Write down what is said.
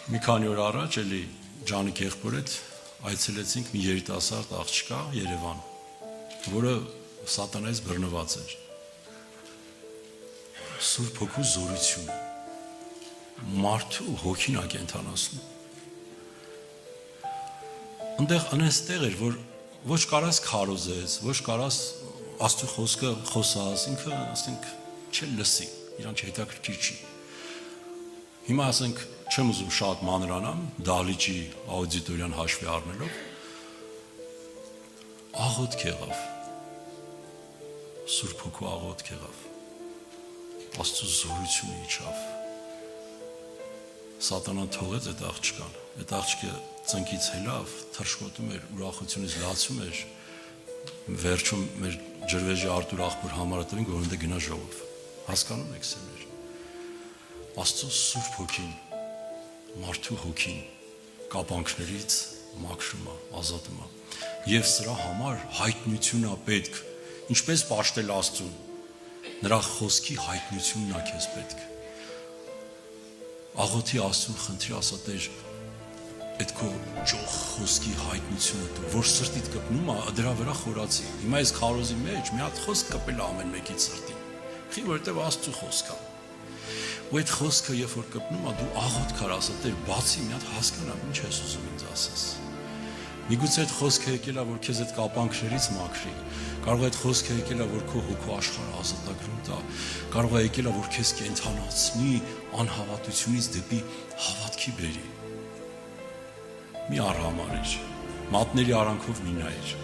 Մի քանի օր առաջ էլի Ջանիկ եղբոր հետ այցելեցինք մի երիտասարդ աղջկա Երևան, որը սատանայից բռնված էր։ Սուրբ Հոգու զորություն, մարդու հոգին ակենթանացնում։ Այնտեղ էր, որ ոչ կարաս քարոզես, ոչ կարաս Աստծո խոսքը խոսած, ինքը ասենք չլսի, իրան չհետաքրքիր չի։ Հիմա ասենք չեմ ուզում շատ մանրանամ, դահլիճի աուդիտորիան հաշվի առնելով, աղոթք եղավ, Սուրբ Հոգու աղոթք եղավ, Աստծո զորությունը իջավ, սատանան թողեց այդ աղջկան, այդ աղջկը ծնկից հելավ, թռչկոտում էր, ուրախությունից լացում էր, վերջում մեր ջրվեժի Արտուր աղբոր համարը տվին, որ ընդ գնա ժողով, հասկանում եք սերներ, Աստծո Սուրբ Հոգին, մարդու հոգին կապանքներից մաքրում է, ազատում է, և սրա համար հայտնությունն է պետք, ինչպես պաշտել Աստծուն, նրա խոսքի հայտնությունն է քեզ պետք, աղոթի Աստծուն խնդրի ասա Տեր, այդ քո ճոխ խոսքի հայտնությունը դու, որ սրտիդ կպնում է, դրա վրա խորացի, հիմա ես քարոզի մեջ մի հատ խոսք կպել է ամեն մեկի սրտին, որովհետև Աստծո խոսք է, ու այդ խոսքը երբ որ կպնում է, դու աղոթք կար ասա Տեր, բացի մի հատ հասկանամ, ինչ ես ուզում ինձ ասես, միգուցե այդ խոսքը եկել է, որ քեզ այդ կապանքներից մաքրի, կարող է այդ խոսքը եկել է, որ քո հոգու աշխարհը ազատագրում տա, կարող է եկել է, որ քեզ կենթանացնի անհավատությունից դեպի հավատքի բերի, մի արհամարիր, մատների արանքով մի նայիր,